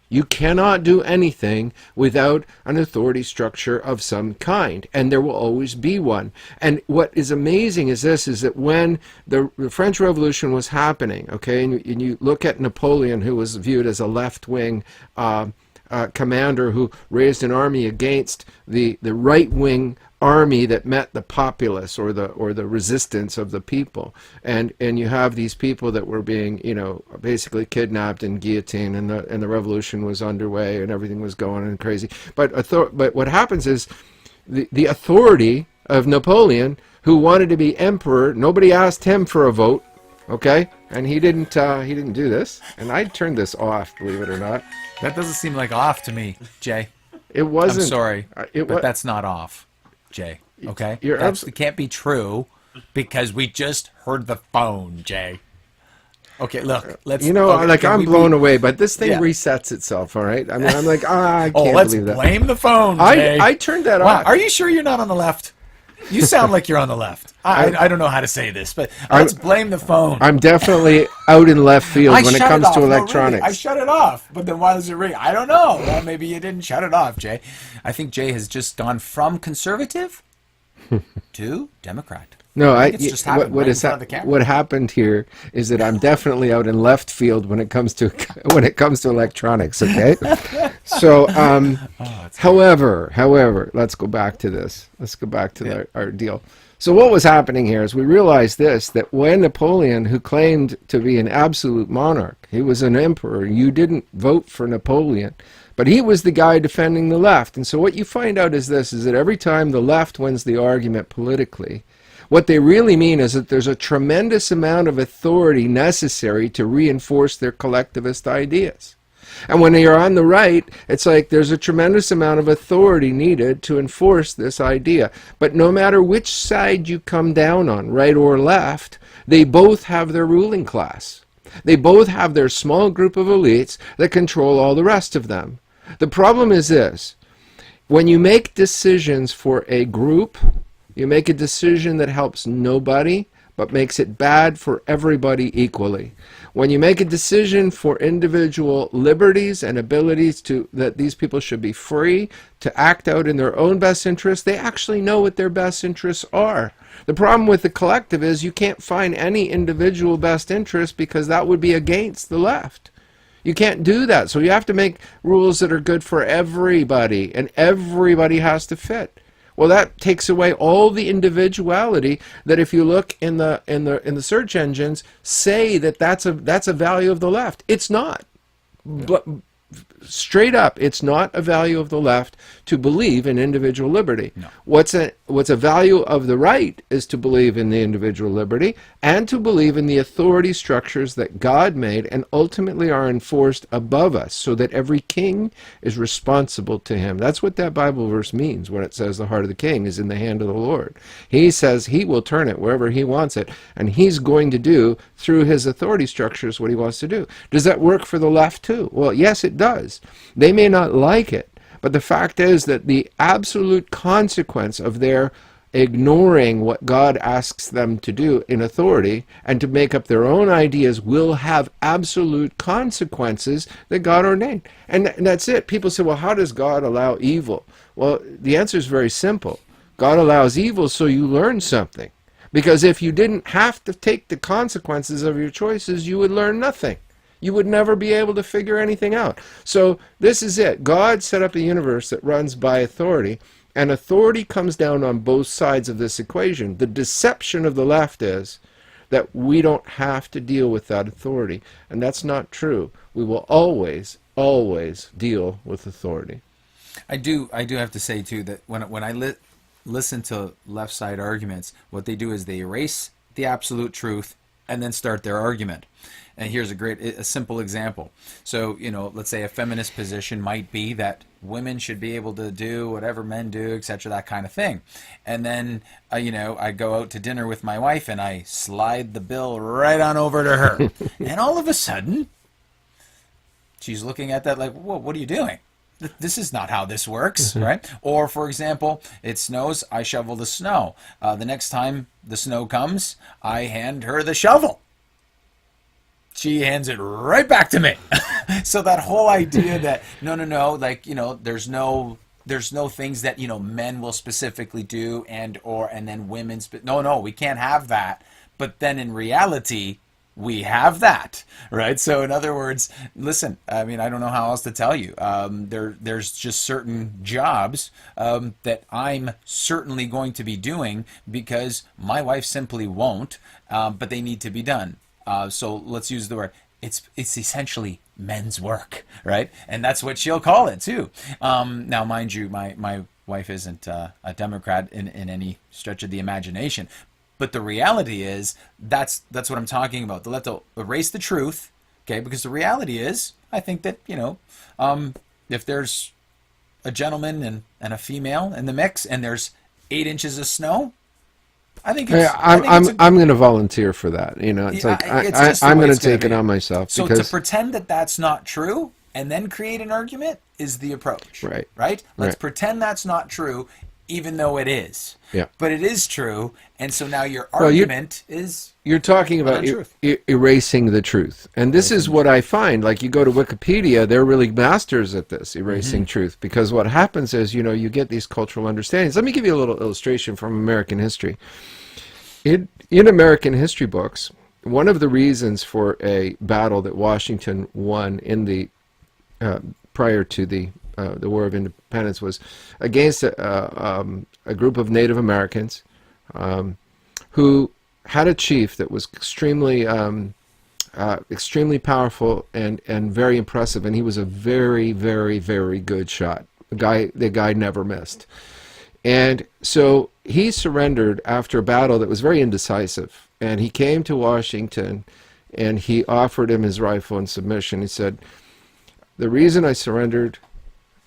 You cannot do anything without an authority structure of some kind, and there will always be one. And what is amazing is this, is that when the French Revolution was happening, okay, and you look at Napoleon, who was viewed as a left-wing commander who raised an army against the right-wing army that met the populace or the resistance of the people, and you have these people that were being basically kidnapped and guillotined, and the revolution was underway and everything was going and crazy. But what happens is the authority of Napoleon, who wanted to be emperor, nobody asked him for a vote, okay, and he didn't do this, and I turned this off, believe it or not. That doesn't seem like off to me, Jay. It wasn't. I'm sorry, But but that's not off, Jay. Okay, You're that can't be true, because we just heard the phone, Jay. Okay, look, let's. Okay, I'm blown away, but this thing Yeah. resets itself, all right? I mean, I'm like, I Oh, can't let's believe that. blame the phone, Jay. I turned that Wow, off. are you sure you're not on the left? You sound like you're on the left. I don't know how to say this, but let's blame the phone. I'm definitely out in left field when it shut comes off. to No, really, electronics. I shut it off, but then why does it ring? I don't know. Well, maybe you didn't shut it off, Jay. I think Jay has just gone from conservative to Democrat. No, I think it's just happened what right in is front that? of the camera. What happened here is that I'm definitely out in left field when it comes to when it comes to electronics. Okay, so Oh, that's great. however, let's go back to this. Let's go back to Yeah. our deal. So what was happening here is we realized this, that when Napoleon, who claimed to be an absolute monarch, he was an emperor. You didn't vote for Napoleon, but he was the guy defending the left. And so what you find out is this, is that every time the left wins the argument politically, what they really mean is that there's a tremendous amount of authority necessary to reinforce their collectivist ideas. And when you're on the right, it's like there's a tremendous amount of authority needed to enforce this idea. But no matter which side you come down on, right or left, they both have their ruling class. They both have their small group of elites that control all the rest of them. The problem is this: when you make decisions for a group, you make a decision that helps nobody, but makes it bad for everybody equally. When you make a decision for individual liberties and abilities to that these people should be free to act out in their own best interests, they actually know what their best interests are. The problem with the collective is you can't find any individual best interest because that would be against the left. You can't do that. So you have to make rules that are good for everybody, and everybody has to fit. Well, that takes away all the individuality that, if you look in the search engines, say that that's a value of the left. It's not. But straight up, it's not a value of the left to believe in individual liberty. No. What's a value of the right is to believe in the individual liberty and to believe in the authority structures that God made and ultimately are enforced above us, so that every king is responsible to him. That's what that Bible verse means when it says the heart of the king is in the hand of the Lord. He says he will turn it wherever he wants it, and he's going to do through his authority structures what he wants to do. Does that work for the left too? Well, yes, it does. They may not like it, but the fact is that the absolute consequence of their ignoring what God asks them to do in authority and to make up their own ideas will have absolute consequences that God ordained. And that's it. People say, well, how does God allow evil? Well, the answer is very simple. God allows evil so you learn something. Because if you didn't have to take the consequences of your choices, you would learn nothing. You would never be able to figure anything out. So this is it. God set up a universe that runs by authority, and authority comes down on both sides of this equation. The deception of the left is that we don't have to deal with that authority, and that's not true. We will always, always deal with authority. I do have to say too that when I listen to left side arguments, what they do is they erase the absolute truth and then start their argument. And here's a simple example. So, let's say a feminist position might be that women should be able to do whatever men do, etc., that kind of thing. And then, I go out to dinner with my wife and I slide the bill right on over to her. And all of a sudden, she's looking at that like, whoa, what are you doing? This is not how this works, right? Or, for example, it snows, I shovel the snow. The next time the snow comes, I hand her the shovel. She hands it right back to me. So that whole idea that no, like, there's no things that men will specifically do and then women no, we can't have that. But then in reality, we have that, right? So in other words, listen, I mean, I don't know how else to tell you. There's just certain jobs that I'm certainly going to be doing because my wife simply won't, but they need to be done. So let's use the word. It's essentially men's work, right? And that's what she'll call it too. Now, mind you, my wife isn't a Democrat in any stretch of the imagination. But the reality is, that's what I'm talking about. They'll erase the truth, okay? Because the reality is, I think that, if there's a gentleman and a female in the mix and there's 8 inches of snow, I think it's... Yeah, I'm going to volunteer for that. It's like I'm going to take it on myself. So because to pretend that that's not true and then create an argument is the approach. Right. Right? Let's Right. pretend that's not true, even though it is. Yeah. But it is true, and so now your argument is... You're talking about Truth. erasing the truth. And this is what I find. Like, you go to Wikipedia, they're really masters at this, erasing truth. Because what happens is, you get these cultural understandings. Let me give you a little illustration from American history. In American history books, one of the reasons for a battle that Washington won in the prior to the War of Independence was against a group of Native Americans who had a chief that was extremely powerful and very impressive, and he was a very, very, very good shot. The guy never missed. And so he surrendered after a battle that was very indecisive. And he came to Washington and he offered him his rifle in submission. He said, "The reason I surrendered,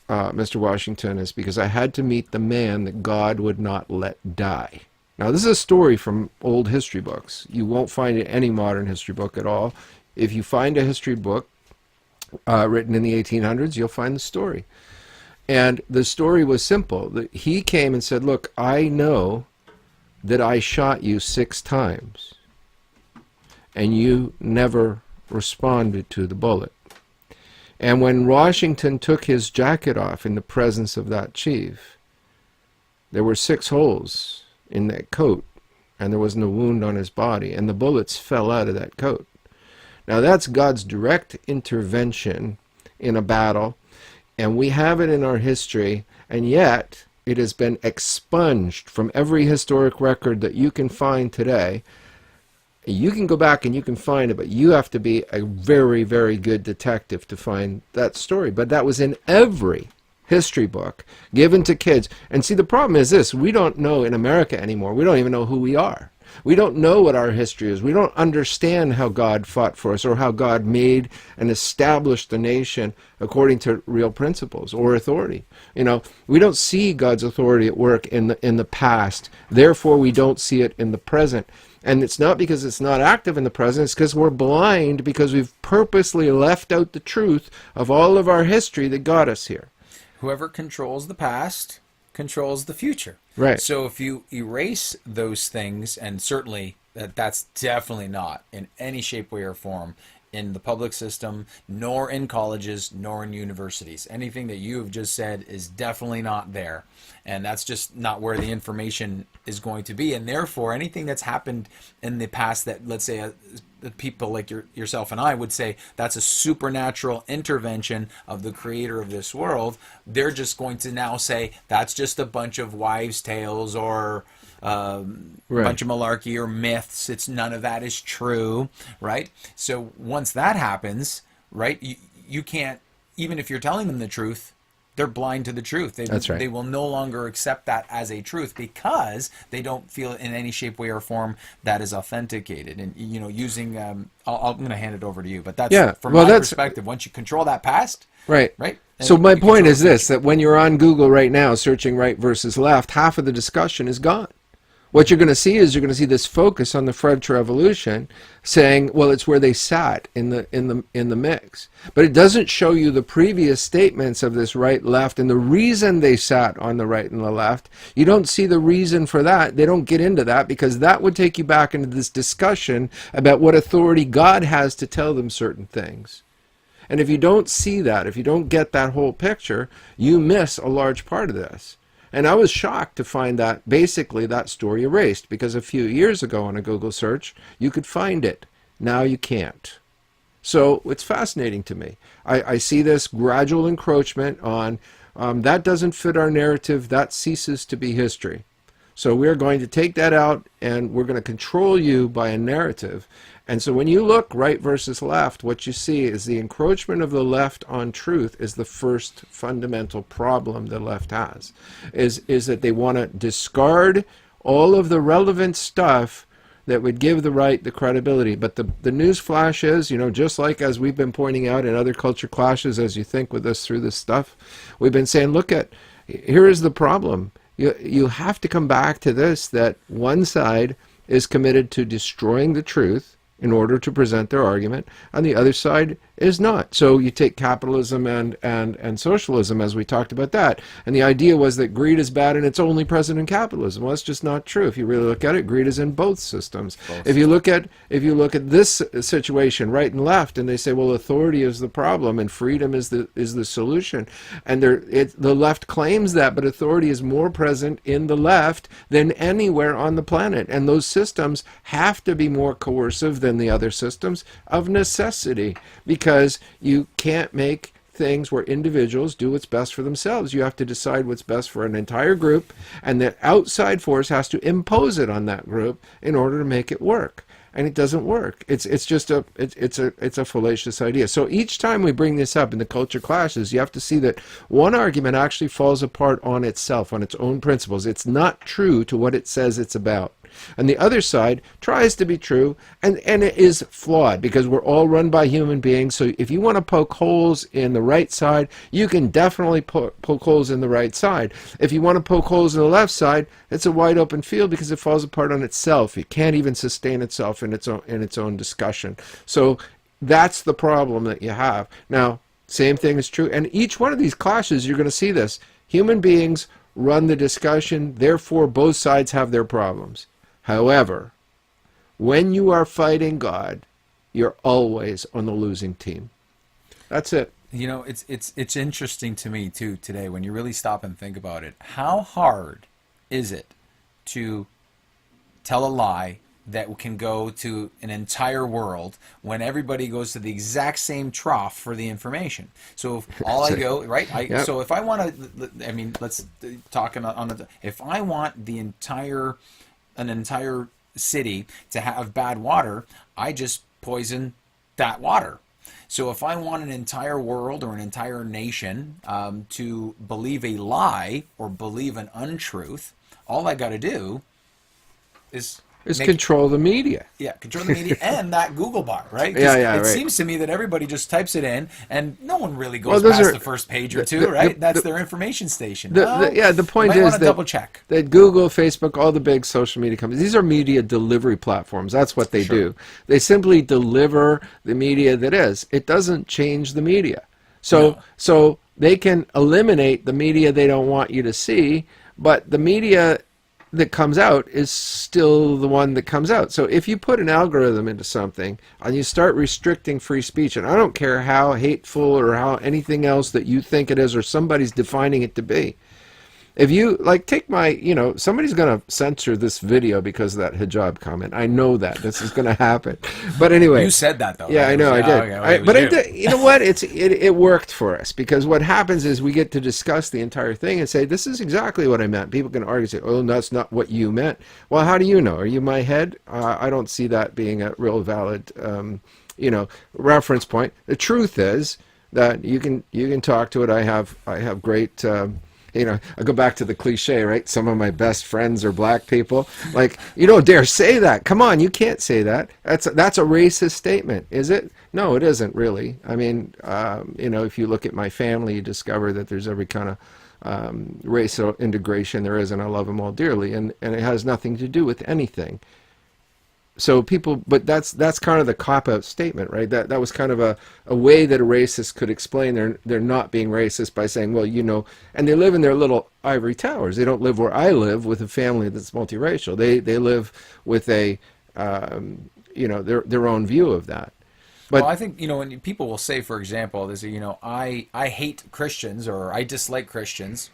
Mr. Washington, is because I had to meet the man that God would not let die." Now, this is a story from old history books. You won't find it in any modern history book at all. If you find a history book written in the 1800s, you'll find the story. And the story was simple. He came and said, "Look, I know that I shot you 6 times, and you never responded to the bullet." And when Washington took his jacket off in the presence of that chief, there were 6 holes in that coat, and there wasn't a wound on his body, and the bullets fell out of that coat. Now that's God's direct intervention in a battle, and we have it in our history, and yet it has been expunged from every historic record that you can find today. You can go back and you can find it, but you have to be a very, very good detective to find that story. But that was in every history book given to kids. And see, the problem is this: we don't know in America anymore. We don't even know who we are. We don't know what our history is. We don't understand how God fought for us or how God made and established the nation according to real principles or authority. You know, we don't see God's authority at work in the past. Therefore, we don't see it in the present. And it's not because it's not active in the present. It's because we're blind, because we've purposely left out the truth of all of our history that got us here. Whoever controls the past controls the future. Right. So if you erase those things, and certainly that's definitely not in any shape, way, or form in the public system, nor in colleges, nor in universities. Anything that you have just said is definitely not there. And that's just not where the information is going to be. And therefore, anything that's happened in the past that, let's say, people like yourself and I would say that's a supernatural intervention of the creator of this world, they're just going to now say that's just a bunch of wives' tales or a bunch of malarkey or myths. It's none of that is true, right? So once that happens, right, you can't, even if you're telling them the truth, they're blind to the truth. That's right. They will no longer accept that as a truth because they don't feel in any shape, way, or form that is authenticated. And, you know, using, I'm going to hand it over to you, but that's from my perspective. Once you control that past, right? So my point is this, that when you're on Google right now searching right versus left, half of the discussion is gone. What you're going to see is this focus on the French Revolution, saying, well, it's where they sat in the mix. But it doesn't show you the previous statements of this right, left, and the reason they sat on the right and the left. You don't see the reason for that. They don't get into that because that would take you back into this discussion about what authority God has to tell them certain things. And if you don't see that, if you don't get that whole picture, you miss a large part of this. And I was shocked to find that basically that story erased, because a few years ago on a Google search, you could find it. Now you can't. So it's fascinating to me. I see this gradual encroachment on, that doesn't fit our narrative, that ceases to be history. So we're going to take that out and we're going to control you by a narrative. And so when you look right versus left, what you see is the encroachment of the left on truth is the first fundamental problem the left has, is that they want to discard all of the relevant stuff that would give the right the credibility. But the news flash is, just like as we've been pointing out in other culture clashes, as you think with us through this stuff, we've been saying, here is the problem. You have to come back to this, that one side is committed to destroying the truth in order to present their argument, and the other side is not. So you take capitalism and socialism, as we talked about that. And the idea was that greed is bad and it's only present in capitalism. Well, that's just not true. If you really look at it, greed is in both systems. If you look at this situation, right and left, and they say, well, authority is the problem and freedom is the solution. And the left claims that, but authority is more present in the left than anywhere on the planet. And those systems have to be more coercive than the other systems of necessity, because you can't make things where individuals do what's best for themselves. You have to decide what's best for an entire group, and the outside force has to impose it on that group in order to make it work. And it doesn't work. It's a fallacious idea. So each time we bring this up in the culture clashes, you have to see that one argument actually falls apart on itself, on its own principles. It's not true to what it says it's about. And the other side tries to be true, and it is flawed, because we're all run by human beings. So if you want to poke holes in the right side, you can definitely poke holes in the right side. If you want to poke holes in the left side, it's a wide open field, because it falls apart on itself. It can't even sustain itself in its own discussion. So that's the problem that you have. Now, same thing is true, and each one of these clashes, you're going to see this. Human beings run the discussion, therefore both sides have their problems. However, when you are fighting God, you're always on the losing team. That's it. You know, it's interesting to me too today, when you really stop and think about it. How hard is it to tell a lie that can go to an entire world when everybody goes to the exact same trough for the information? So if all I go, right? Yep. So if I want to, I mean, let's talk on the, if I want an entire city to have bad water, I just poison that water. So if I want an entire world or an entire nation to believe a lie or believe an untruth, all I got to do is control the media. Yeah, control the media and that Google bar, right? Yeah, it right. seems to me that everybody just types it in, and no one really goes past the first page or two, right? That's their information station. The point is that double check. That Google, Facebook, all the big social media companies, these are media delivery platforms. That's what they do. They simply deliver the media that is. It doesn't change the media. So they can eliminate the media they don't want you to see, but the media that comes out is still the one that comes out. So if you put an algorithm into something and you start restricting free speech, and I don't care how hateful or how anything else that you think it is or somebody's defining it to be, if you, like, take my, somebody's going to censor this video because of that hijab comment. I know that. This is going to happen. But anyway. You said that, though. Yeah, right? I know, I did. Okay, but you know what? It worked for us, because what happens is we get to discuss the entire thing and say, this is exactly what I meant. People can argue and say, oh, that's not what you meant. Well, how do you know? Are you my head? I don't see that being a real valid, reference point. The truth is that you can talk to it. I have great... I go back to the cliche, right? Some of my best friends are black people. Like, you don't dare say that. Come on, you can't say that. That's a racist statement, is it? No, it isn't really. I mean, if you look at my family, you discover that there's every kind of racial integration there is, and I love them all dearly, and it has nothing to do with anything. So but that's kind of the cop-out statement, right? That was kind of a way that a racist could explain they're not being racist by saying, well, and they live in their little ivory towers. They don't live where I live with a family that's multiracial. They live with their own view of that. But well, I think, when people will say, for example, they say, I hate Christians or I dislike Christians,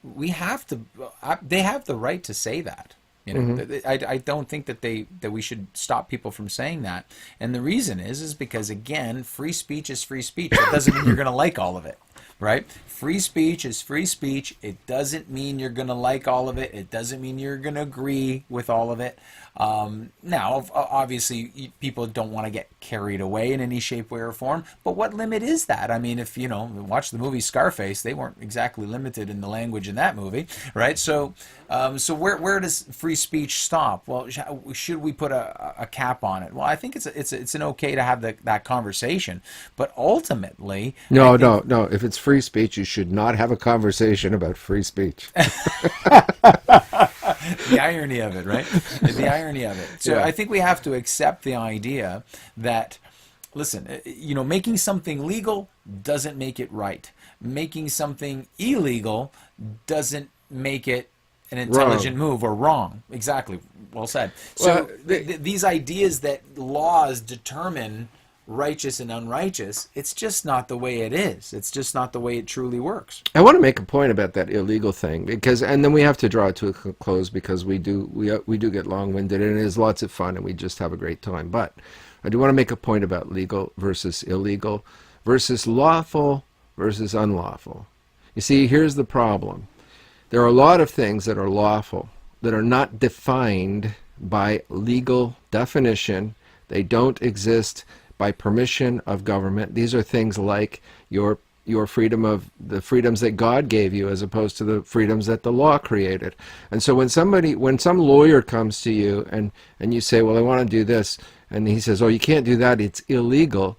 they have the right to say that. I don't think that we should stop people from saying that. And the reason is because, again, free speech is free speech. It doesn't mean you're going to like all of it, right? Free speech is free speech. It doesn't mean you're going to like all of it. It doesn't mean you're going to agree with all of it. Now, obviously, people don't want to get carried away in any shape, way, or form. But what limit is that? I mean, if watch the movie Scarface, they weren't exactly limited in the language in that movie, right? So where does free speech stop? Well, should we put a cap on it? Well, I think it's an okay to have that conversation, but ultimately, no. If it's free speech, you should not have a conversation about free speech. The irony of it, right? The irony of it. So yeah. I think we have to accept the idea that listen, making something legal doesn't make it right. Making something illegal doesn't make it an intelligent Wrong. move or wrong. Exactly. Well said. Well, So these ideas that laws determine righteous and unrighteous, it's just not the way it is. It's just not the way it truly works. I want to make a point about that illegal thing because, and then we have to draw it to a close because we do get long-winded and it is lots of fun and we just have a great time. But I do want to make a point about legal versus illegal versus lawful versus unlawful. You see, here's the problem. There are a lot of things that are lawful that are not defined by legal definition. They don't exist by permission of government. These are things like your freedom of the freedoms that God gave you as opposed to the freedoms that the law created. And so when some lawyer comes to you and you say, well, I want to do this, and he says, oh, you can't do that, it's illegal.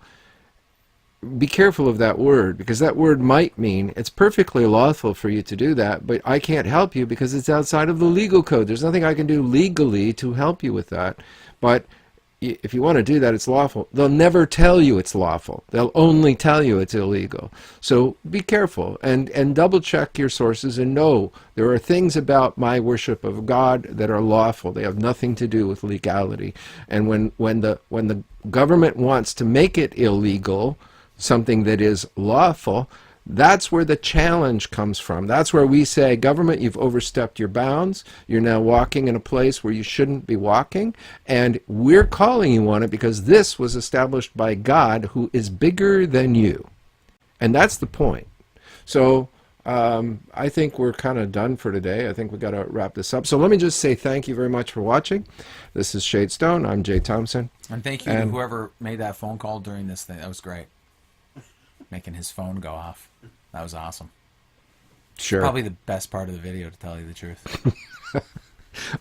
Be careful of that word, because that word might mean it's perfectly lawful for you to do that, but I can't help you because it's outside of the legal code. There's nothing I can do legally to help you with that. But if you want to do that, it's lawful. They'll never tell you it's lawful. They'll only tell you it's illegal. So be careful and double check your sources and know there are things about my worship of God that are lawful. They have nothing to do with legality. And when the government wants to make it illegal, something that is lawful, that's where the challenge comes from. That's where we say, government, you've overstepped your bounds. You're now walking in a place where you shouldn't be walking. And we're calling you on it because this was established by God, who is bigger than you. And that's the point. So I think we're kind of done for today. I think we've got to wrap this up. So let me just say thank you very much for watching. This is Shadestone. I'm Jay Thompson. And thank you to whoever made that phone call during this thing. That was great. Making his phone go off. That was awesome. Sure. Probably the best part of the video, to tell you the truth.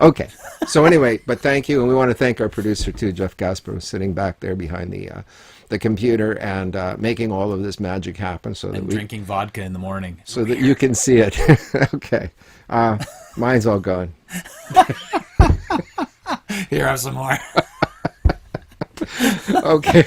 Okay. So anyway, but thank you, and we want to thank our producer too, Jeff Gaspar, who's sitting back there behind the computer and making all of this magic happen, so that drinking vodka in the morning, so that you can see it. Okay. Mine's all gone. Here, have some more. Okay.